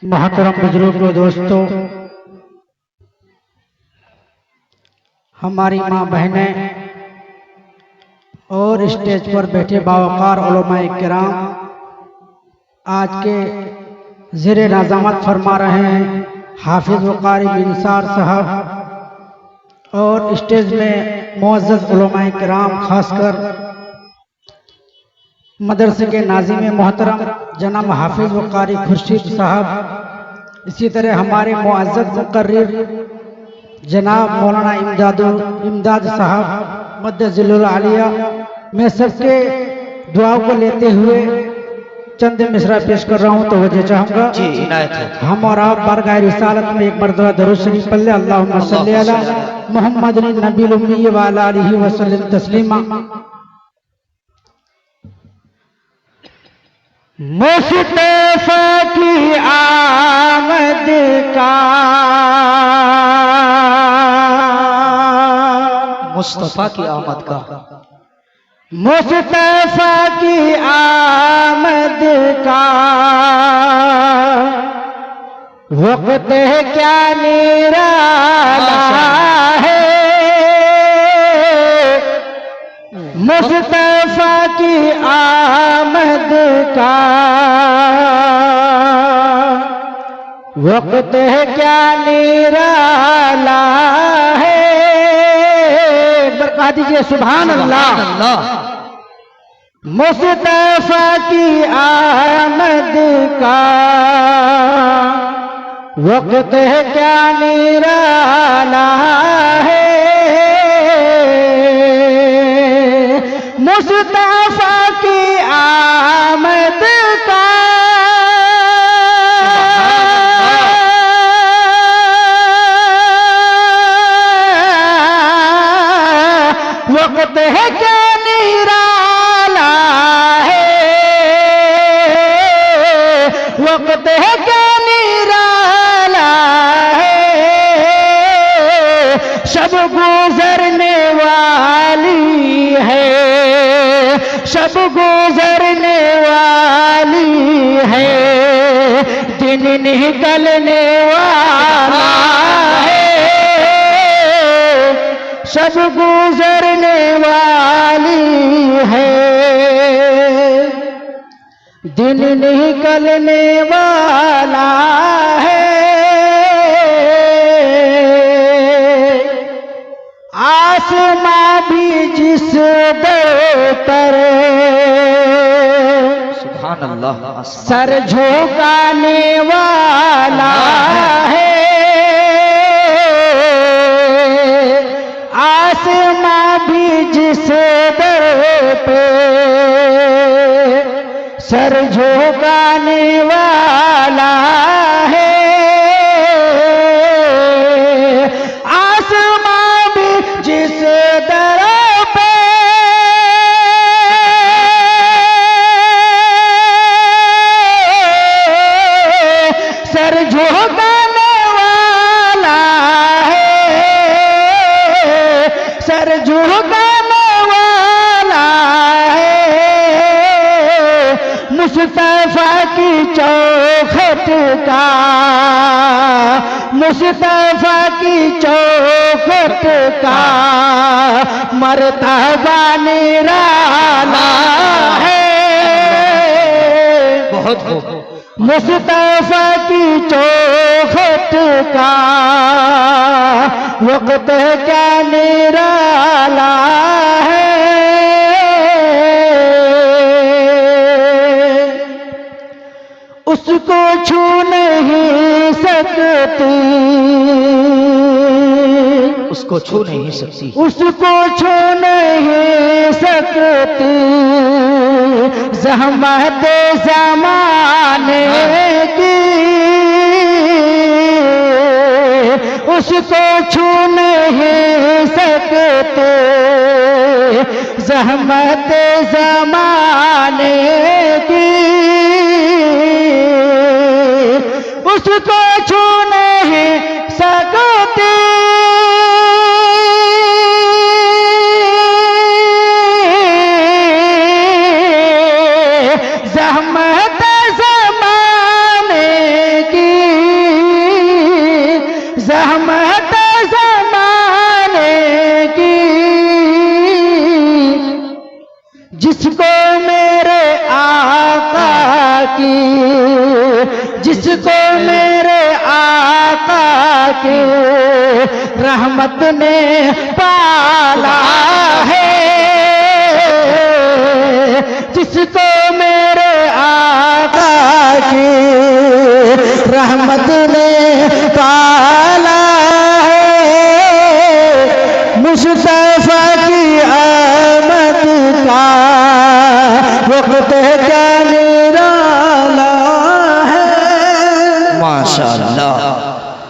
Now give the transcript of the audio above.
मोहतरम बुजुर्गों, दोस्तों, हमारी माँ बहनें और स्टेज पर बैठे बावकार उलमाए किराम आज के ज़ेरे नाज़ामत फरमा रहे हैं हाफिज वकारी बिनसार साहब और स्टेज में मुअज़्ज़ज़ उलमाए किराम खासकर मदरसे के नाज़िम मोहतरम जनाब हाफिज वकारी खुर्शीद साहब, इसी तरह हमारे मुअज़्ज़ज़ मुक़र्रिर जनाब मौलाना इमदाद साहब मद्दज़िलुल आलिया, मैं सबके दुआओं को लेते हुए चंद मिसरा पेश कर रहा हूँ। तो वजह चाहूँगा जी इनायत है। हम और आप बारगाह रिसालत में एक मरतबा दरूद शरीफ पढ़ लें। अल्लाहुम्मा सल्ली अला मुहम्मदिन नबील उम्मी व अला आलिहि व सल्लिम तस्लीमा। मुस्तफा की आमद का, मुस्तफा की आमद का, मुस्तफा की आमद का वक्त है क्या निराला है। मुस्तफा की आमद का वक्त है क्या निराला है। बरकत दीजिए सुभान अल्लाह। मुस्तफा की आमद का वक्त है क्या निराला है। मुस्तफा की आमद का वक्त है क्या निराला है। वक्त है क्या निराला है। सब गुजरने वाली है, सब गुजरने वाली है, दिन निकलने वाला है। सब गुजरने वाली है, दिन निकलने वाला है। आसमां भी जिस दर पर सुभान अल्लाह, सर झुकाने वाला है। आसमां भी जिस दर पे सर झुकाने वाला है। आसमां भी जिस दर पे सर झुकाने वाला है, सर झुकाने वाला है। मुस्तफा की चौखट का, मुस्तफा की चौखट का मर्तबा निराला है। बहुत खूब। मुस्तफा की चौखट का वक्त क्या निराला है। उसको छू नहीं सकती, उसको छू नहीं सकती, उसको छू नहीं सकती ज़हमत ज़माने की। उसको छू नहीं सकते ज़हमत ज़माने की। उसको छू नहीं सकते ज़हमत ज़माने की। जिसको मेरे आका की, जिसको मेरे आका की रहमत ने पाला है, जिसको मेरे आका की